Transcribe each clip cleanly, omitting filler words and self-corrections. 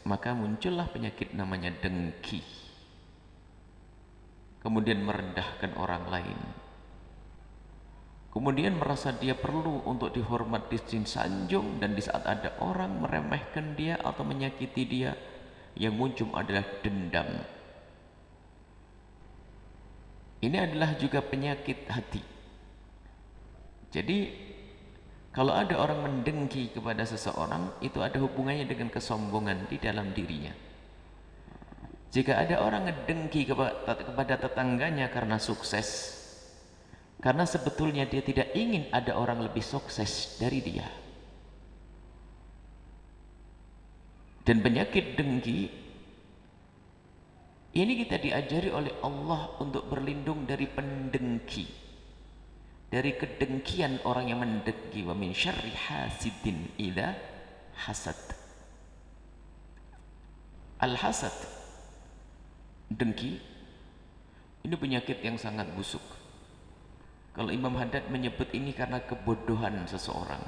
maka muncullah penyakit namanya dengki. Kemudian merendahkan orang lain. Kemudian merasa dia perlu untuk dihormat, disanjung, dan di saat ada orang meremehkan dia atau menyakiti dia, yang muncul adalah dendam. Ini adalah juga penyakit hati. Jadi kalau ada orang mendengki kepada seseorang, itu ada hubungannya dengan kesombongan di dalam dirinya. Jika ada orang ngedengki kepada tetangganya karena sukses, karena sebetulnya dia tidak ingin ada orang lebih sukses dari dia. Dan penyakit dengki ini kita diajari oleh Allah untuk berlindung dari pendengki, dari kedengkian orang yang mendengki. Wa min syarri hasidin idza hasad. Al-hasad, dengki, ini penyakit yang sangat busuk. Kalau Imam Haddad menyebut ini karena kebodohan seseorang,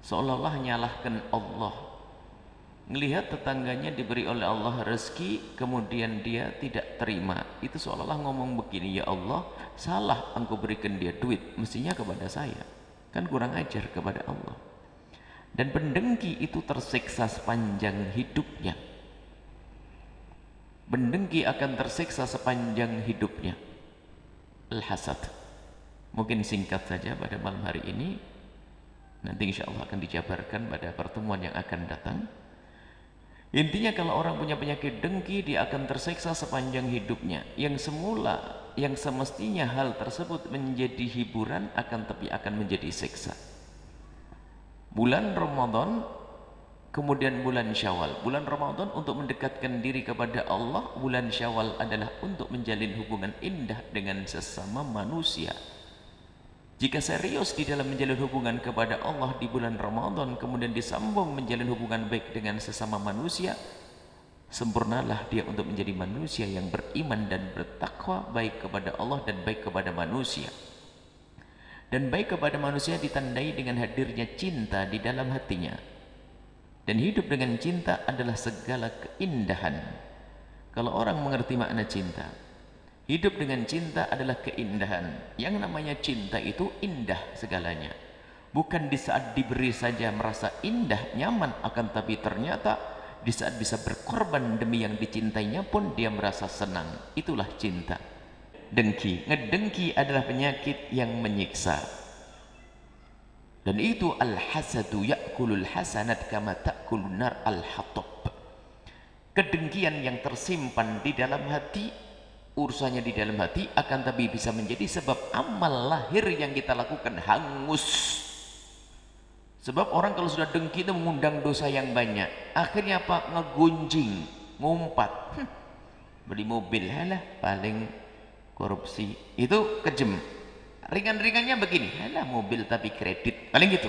seolah-olah nyalahkan Allah. Melihat tetangganya diberi oleh Allah rezeki, kemudian dia tidak terima, itu seolah-olah ngomong begini, ya Allah, salah engkau berikan dia duit, mestinya kepada saya, kan kurang ajar kepada Allah. Dan pendengki itu tersiksa sepanjang hidupnya. Pendengki akan tersiksa sepanjang hidupnya. Al-hasad. Mungkin singkat saja pada malam hari ini, nanti insya Allah akan dijabarkan pada pertemuan yang akan datang. Intinya kalau orang punya penyakit dengki, dia akan tersiksa sepanjang hidupnya. Yang semula, yang semestinya hal tersebut menjadi hiburan, tapi akan menjadi siksa. Bulan Ramadan, kemudian bulan Syawal. Bulan Ramadan untuk mendekatkan diri kepada Allah, bulan Syawal adalah untuk menjalin hubungan indah dengan sesama manusia. Jika serius di dalam menjalin hubungan kepada Allah di bulan Ramadan, kemudian disambung menjalin hubungan baik dengan sesama manusia, sempurnalah dia untuk menjadi manusia yang beriman dan bertakwa, baik kepada Allah dan baik kepada manusia. Dan baik kepada manusia ditandai dengan hadirnya cinta di dalam hatinya. Dan hidup dengan cinta adalah segala keindahan. Kalau orang mengerti makna cinta, hidup dengan cinta adalah keindahan. Yang namanya cinta itu indah segalanya. Bukan di saat diberi saja merasa indah, nyaman, akan tapi ternyata di saat bisa berkorban demi yang dicintainya pun dia merasa senang. Itulah cinta. Dengki. Ngedengki adalah penyakit yang menyiksa. Dan itu al-hasadu ya'kulul hasanat kama ta'kulun nar al-hatab. Kedengkian yang tersimpan di dalam hati, urusannya di dalam hati, akan tapi bisa menjadi sebab amal lahir yang kita lakukan hangus. Sebab orang kalau sudah dengki itu mengundang dosa yang banyak. Akhirnya apa? Ngegunjing, ngumpat. Beli mobil, halah paling korupsi. Itu kejem. Ringan-ringannya begini, halah mobil tapi kredit, paling gitu.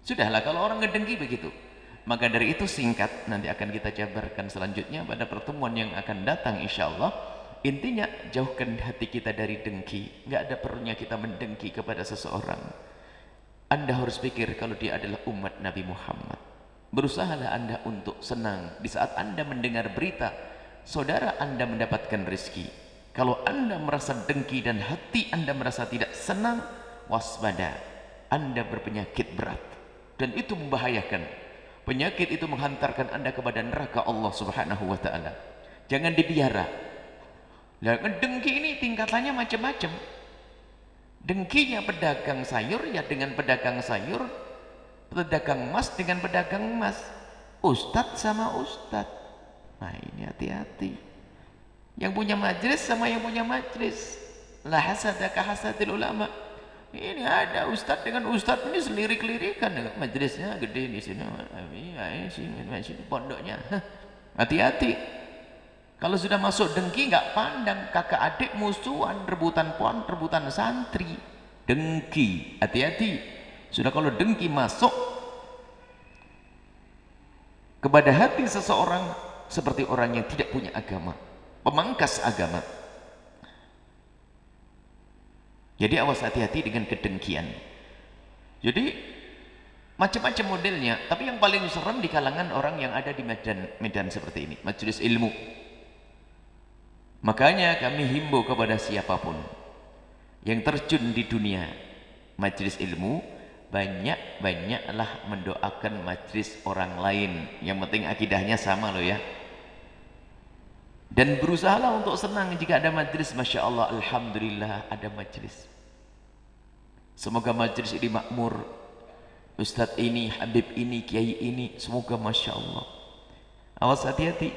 Sudahlah kalau orang ngedengki begitu. Maka dari itu singkat, nanti akan kita jabarkan selanjutnya pada pertemuan yang akan datang insya Allah. Intinya jauhkan hati kita dari dengki. Nggak ada perlunya kita mendengki kepada seseorang. Anda harus pikir kalau dia adalah umat Nabi Muhammad. Berusahalah Anda untuk senang di saat Anda mendengar berita saudara Anda mendapatkan rezeki. Kalau Anda merasa dengki dan hati Anda merasa tidak senang, waspada, Anda berpenyakit berat. Dan itu membahayakan. Penyakit itu menghantarkan Anda kepada neraka Allah Subhanahu wa ta'ala. Jangan dibiara. Nah, dengki ini tingkatannya macam-macam. Dengkinya pedagang sayur ya dengan pedagang sayur, pedagang emas dengan pedagang emas, ustadz sama ustadz. Nah ini hati-hati. Yang punya majlis sama yang punya majlis. La hasadaka hasadil ulama. Ini ada ustadz dengan ustadz ini selirik-lirikan, majlisnya gede di sini, sini pondoknya. Hati-hati. Kalau sudah masuk dengki nggak pandang, kakak adik musuhan, rebutan pon, rebutan santri. Dengki, hati-hati. Sudah kalau dengki masuk kepada hati seseorang, seperti orang yang tidak punya agama, pemangkas agama. Jadi awas, hati-hati dengan kedengkian. Jadi Macam-macam modelnya, tapi yang paling serem di kalangan orang yang ada di medan seperti ini, majelis ilmu. Makanya kami himbau kepada siapapun yang terjun di dunia majelis ilmu, banyak-banyaklah mendoakan majelis orang lain. Yang penting akidahnya sama loh ya. Dan berusahalah untuk senang jika ada majelis. Masya Allah, Alhamdulillah ada majelis. Semoga majelis ini makmur. Ustadz ini, Habib ini, Kiai ini, semoga Masya Allah. Awas, hati-hati.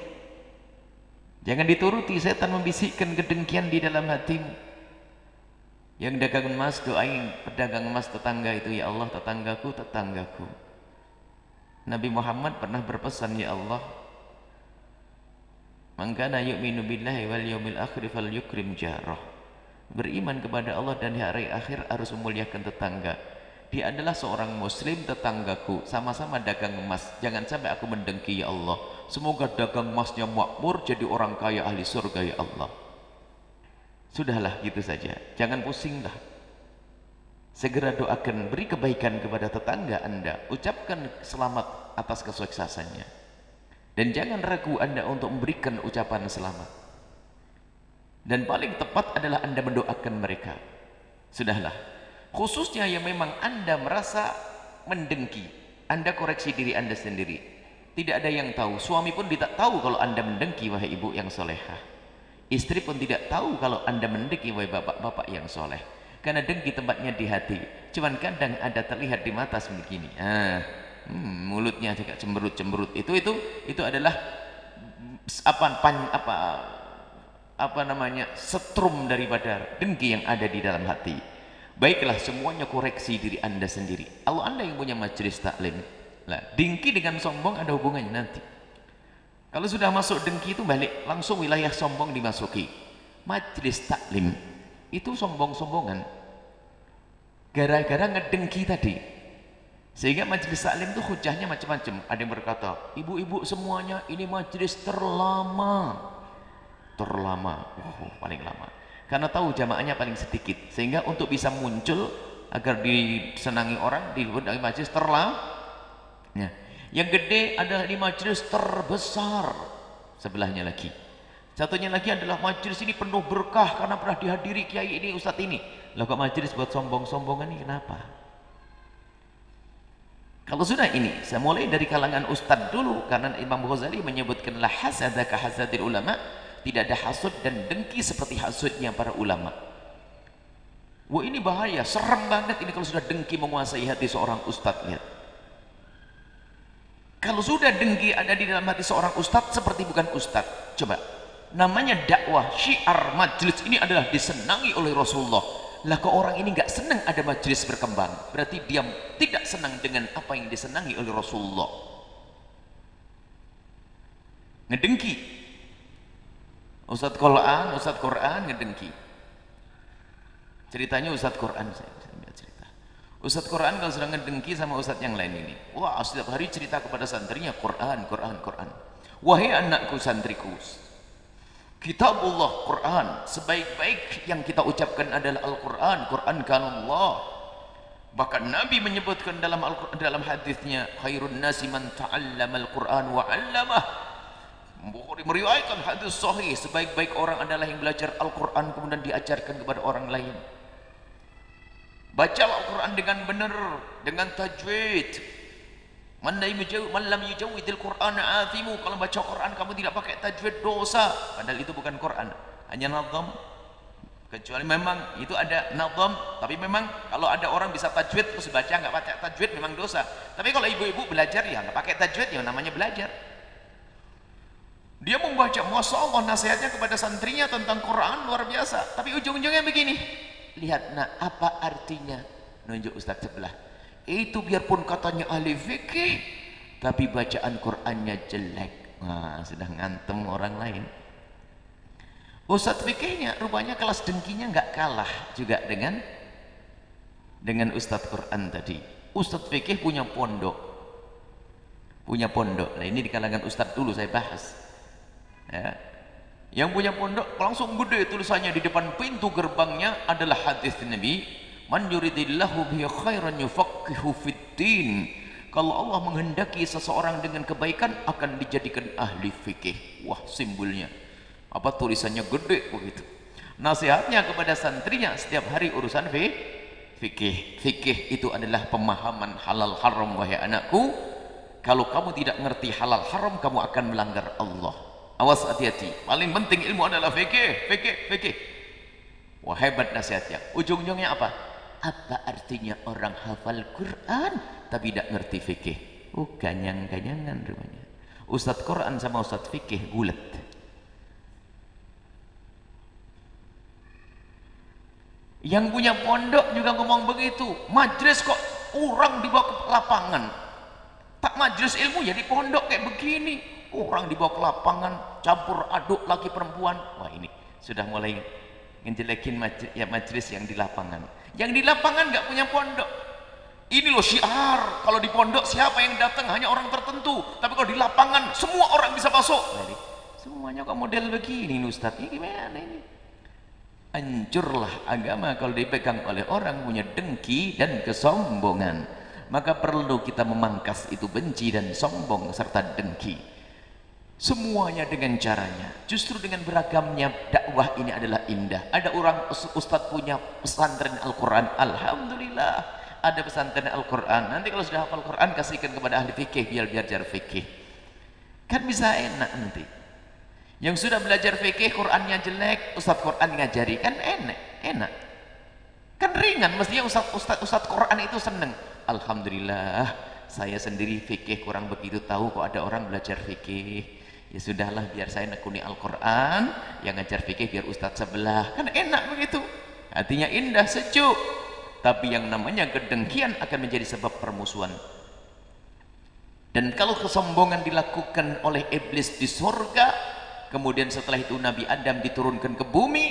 Jangan dituruti, setan membisikkan kedengkian di dalam hatimu. Yang dagang emas, doain pedagang emas tetangga itu, ya Allah tetanggaku, tetanggaku. Nabi Muhammad pernah berpesan, ya Allah, man kana yu'minu billahi wal yawmil akhir falyukrim jarah. Beriman kepada Allah dan hari akhir harus memuliakan tetangga. Dia adalah seorang muslim, tetanggaku, sama-sama dagang emas. Jangan sampai aku mendengki, ya Allah. Semoga dagang emasnya makmur, jadi orang kaya ahli surga, ya Allah. Sudahlah, gitu saja. Jangan pusinglah. Segera doakan, beri kebaikan kepada tetangga Anda. Ucapkan selamat atas kesuksesannya. Dan jangan ragu Anda untuk memberikan ucapan selamat. Dan paling tepat adalah Anda mendoakan mereka. Sudahlah. Khususnya yang memang Anda merasa mendengki, Anda koreksi diri Anda sendiri. Tidak ada yang tahu, suami pun tidak tahu kalau Anda mendengki, wahai ibu yang solehah. Istri pun tidak tahu kalau Anda mendengki, wahai bapak-bapak yang soleh. Karena dengki tempatnya di hati. Cuman kadang ada terlihat di mata begini. Mulutnya juga cemberut-cemberut. Itu adalah setrum daripada dengki yang ada di dalam hati. Baiklah, semuanya koreksi diri Anda sendiri. Allah, Anda yang punya majelis taklim, lah, dengki dengan sombong ada hubungannya nanti. Kalau sudah masuk dengki itu balik, langsung wilayah sombong dimasuki. Majelis taklim itu sombong-sombongan gara-gara ngedengki tadi. Sehingga majelis taklim itu hujahnya macam-macam. Ada yang berkata, ibu-ibu semuanya ini majelis terlama. Paling lama. Karena tahu jamaahnya paling sedikit, sehingga untuk bisa muncul agar disenangi orang di majelis terlama. Ya. Yang gede adalah di majelis terbesar sebelahnya lagi. Satunya lagi adalah majelis ini penuh berkah karena pernah dihadiri kiai ini, ustadz ini. Lah kok majelis buat sombong-sombongan ini kenapa? Kalau sudah ini, saya mulai dari kalangan ustadz dulu, karena Imam Ghazali menyebutkan la hasada ka hasadil ulama. Tidak ada hasud dan dengki seperti hasudnya para ulama. Wah, ini bahaya, serem banget ini kalau sudah dengki menguasai hati seorang ustadz. Lihat. Kalau sudah dengki ada di dalam hati seorang ustadz, seperti bukan ustadz. Coba, namanya dakwah, syiar majelis ini adalah disenangi oleh Rasulullah. Lah kok orang ini nggak senang ada majelis berkembang, berarti dia tidak senang dengan apa yang disenangi oleh Rasulullah. Ngedengki. Ustadz Quran ngedengki. Ceritanya Ustadz Quran, saya cerita. Ustadz Quran kalau sedang ngedengki sama ustadz yang lain ini, wah setiap hari cerita kepada santrinya Quran. Wahai anakku santriku, kitabullah Quran, sebaik-baik yang kita ucapkan adalah Al-Quran. Quran kalamullah. Bahkan Nabi menyebutkan dalam hadisnya, khairun nasi man ta'allama al-Quran wa 'allamah. Bukhari meriwayatkan hadis sahih, sebaik-baik orang adalah yang belajar Al-Quran kemudian diajarkan kepada orang lain. Baca Al-Quran dengan benar, dengan tajwid. Man lam yujawwidil Quran athimu. Kalau baca Quran kamu tidak pakai tajwid, dosa. Padahal itu bukan Quran, hanya nazam. Kecuali memang itu ada nazam, tapi memang kalau ada orang bisa tajwid terus baca nggak pakai tajwid memang dosa. Tapi kalau ibu-ibu belajar ya nggak pakai tajwid, ya namanya belajar. Dia membaca, Masya Allah, nasihatnya kepada santrinya tentang Quran luar biasa. Tapi ujung-ujungnya begini, lihat, nah apa artinya? Nunjuk ustadz sebelah. Itu biarpun katanya ahli fikih, tapi bacaan Qurannya jelek. Nah, sudah ngantem orang lain. Ustadz fikihnya rupanya kelas dengkinya nggak kalah juga dengan ustadz Quran tadi. Ustadz fikih punya pondok. Nah ini di kalangan ustadz dulu saya bahas. Ya. Yang punya pondok langsung gede tulisannya di depan pintu gerbangnya adalah hadis Nabi, man yuridillahu bihi khairan yufaqihu fiddin. Kalau Allah menghendaki seseorang dengan kebaikan akan dijadikan ahli fikih. Wah, simbolnya apa, tulisannya gede begitu. Nasihatnya kepada santrinya setiap hari urusan fikih. Fikih itu adalah pemahaman halal haram. Wahai anakku, kalau kamu tidak ngerti halal haram, kamu akan melanggar Allah. Awas, hati-hati. Paling penting ilmu adalah fikih. Wah, hebat nasihatnya. Ujung-ujungnya apa? Apa artinya orang hafal Quran tapi tidak ngerti fikih? Ganyang-ganyangan rupanya. Ustadz Quran sama ustadz fikih gulat. Yang punya pondok juga ngomong begitu. Majelis kok orang dibawa ke lapangan. Tak majelis ilmu ya di pondok kayak begini. Orang dibawa ke lapangan, campur aduk laki perempuan. Wah, ini sudah mulai ngejelekin majelis yang di lapangan. Yang di lapangan nggak punya pondok. Ini loh syiar, kalau di pondok siapa yang datang hanya orang tertentu, tapi kalau di lapangan semua orang bisa masuk. Jadi, semuanya kok model begini Ustaz, ini gimana ini? Hancurlah agama kalau dipegang oleh orang punya dengki dan kesombongan. Maka perlu kita memangkas itu benci dan sombong serta dengki. Semuanya dengan caranya. Justru dengan beragamnya dakwah ini adalah indah. Ada orang ustadz punya pesantren Al-Quran, alhamdulillah. Ada pesantren Al-Quran. Nanti kalau sudah hafal Quran kasihkan kepada ahli fikih biar belajar fikih. Kan bisa enak nanti. Yang sudah belajar fikih Qurannya jelek, ustadz Quran ngajari, kan enak. Kan ringan, mestinya ustadz Quran itu seneng. Alhamdulillah, saya sendiri fikih kurang begitu tahu kok ada orang belajar fikih. Ya sudahlah, biar saya nekuni Al-Quran, yang ngajar fikih biar ustadz sebelah. Kan enak begitu. Hatinya indah, sejuk. Tapi yang namanya kedengkian akan menjadi sebab permusuhan. Dan kalau kesombongan dilakukan oleh iblis di surga, kemudian setelah itu Nabi Adam diturunkan ke bumi,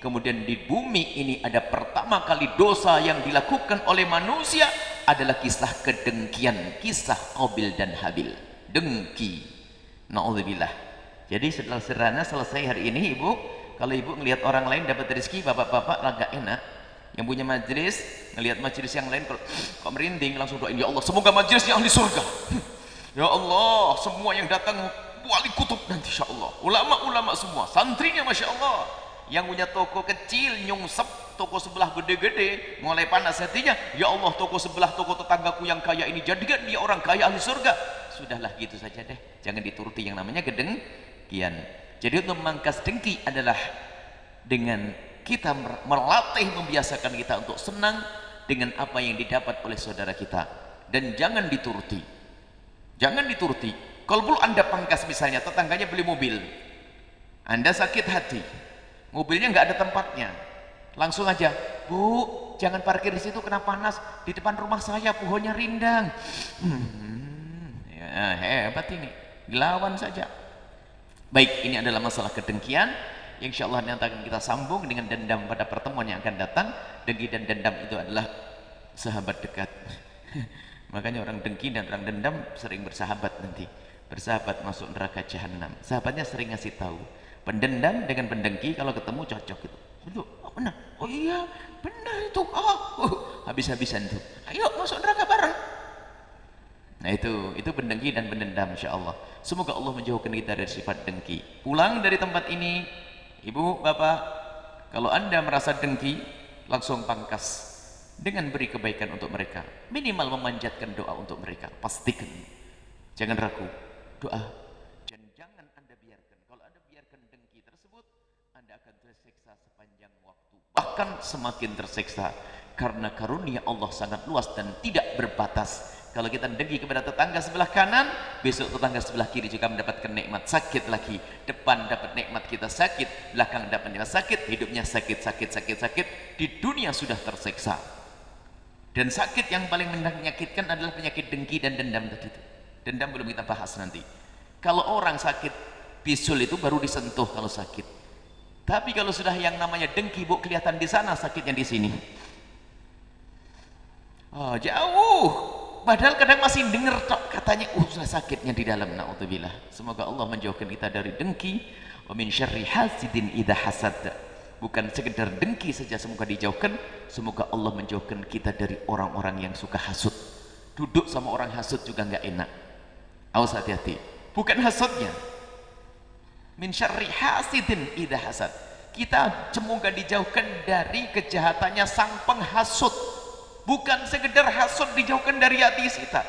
kemudian di bumi ini ada pertama kali dosa yang dilakukan oleh manusia adalah kisah kedengkian, kisah Qabil dan Habil. Dengki. Na'udzubillah. Jadi setelah sederhana selesai hari ini, ibu, kalau ibu melihat orang lain dapat rezeki, bapak-bapak agak enak. Yang punya majelis, ngelihat majelis yang lain kok merinding, langsung doain, ya Allah semoga majelisnya ahli surga. Ya Allah, semua yang datang wali kutub nanti insya Allah, ulama-ulama semua, santrinya masya Allah. Yang punya toko kecil nyungsep, toko sebelah gede-gede, mulai panas hatinya, ya Allah toko sebelah, toko tetanggaku yang kaya ini jadikan dia orang kaya ahli surga. Sudahlah gitu saja deh, jangan dituruti yang namanya kedengkian. Jadi untuk memangkas dengki adalah dengan kita melatih, membiasakan kita untuk senang dengan apa yang didapat oleh saudara kita, dan jangan dituruti. Kalau perlu anda pangkas, misalnya tetangganya beli mobil, anda sakit hati, mobilnya nggak ada tempatnya, langsung aja, Bu, jangan parkir di situ, kena panas, di depan rumah saya pohonnya rindang. Ya, hebat ini, dilawan saja. Baik, ini adalah masalah kedengkian. Insya Allah nanti akan kita sambung dengan dendam pada pertemuan yang akan datang. Dengki dan dendam itu adalah sahabat dekat. Makanya orang dengki dan orang dendam sering bersahabat nanti. Bersahabat masuk neraka jahanam. Sahabatnya sering ngasih tahu. Pendendam dengan pendengki kalau ketemu cocok gitu. Oh benar. Oh iya, benar itu. Habis-habisan itu. Ayo masuk neraka bareng. Nah itu pendengki dan pendendam insya Allah. Semoga Allah menjauhkan kita dari sifat dengki. Pulang dari tempat ini, ibu, bapak, kalau anda merasa dengki, langsung pangkas dengan beri kebaikan untuk mereka, minimal memanjatkan doa untuk mereka. Pastikan, jangan ragu, doa. Dan jangan anda biarkan, kalau anda biarkan dengki tersebut, anda akan tersiksa sepanjang waktu, bahkan semakin tersiksa, karena karunia Allah sangat luas dan tidak berbatas. Kalau kita dengki kepada tetangga sebelah kanan, besok tetangga sebelah kiri juga mendapatkan nikmat, sakit lagi. Depan dapat nikmat kita sakit, belakang dapat nikmat sakit, hidupnya sakit. Di dunia sudah tersiksa. Dan sakit yang paling menyakitkan adalah penyakit dengki dan dendam tadi itu. Dendam belum kita bahas nanti. Kalau orang sakit bisul itu baru disentuh kalau sakit. Tapi kalau sudah yang namanya dengki, bu, kelihatan di sana, sakitnya di sini. Oh, jauh. Padahal kadang masih dengar katanya, sudah sakitnya di dalam. Na'udzubillah. Semoga Allah menjauhkan kita dari dengki. Wa min syarri hasidin idza hasad. Bukan sekedar dengki saja semoga dijauhkan, semoga Allah menjauhkan kita dari orang-orang yang suka hasud. Duduk sama orang hasud juga nggak enak. Awas, hati-hati. Bukan hasudnya. Min syarri hasidin idza hasad. Kita semoga dijauhkan dari kejahatannya sang penghasut. Bukan sekedar hasud, dijauhkan dari hati kita.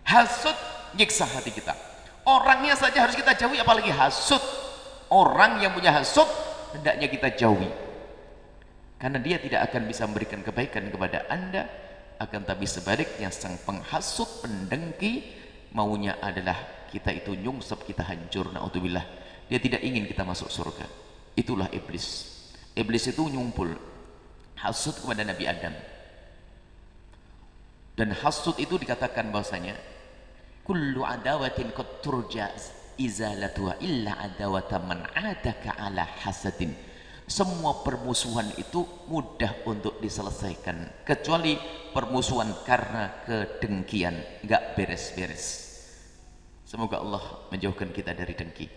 Hasud nyiksa hati kita. Orangnya saja harus kita jauhi, apalagi hasud. Orang yang punya hasud hendaknya kita jauhi, karena dia tidak akan bisa memberikan kebaikan kepada Anda. Akan tapi sebaliknya sang penghasut, pendengki, maunya adalah kita itu nyungsep, kita hancur. Naudzubillah. Dia tidak ingin kita masuk surga. Itulah iblis. Iblis itu nyumpul hasud kepada Nabi Adam. Dan hasud itu dikatakan bahwasanya kullu adawatin qad turja izalatuha illa adawata man adaka ala hasadin. Semua permusuhan itu mudah untuk diselesaikan kecuali permusuhan karena kedengkian, enggak beres-beres. Semoga Allah menjauhkan kita dari dengki.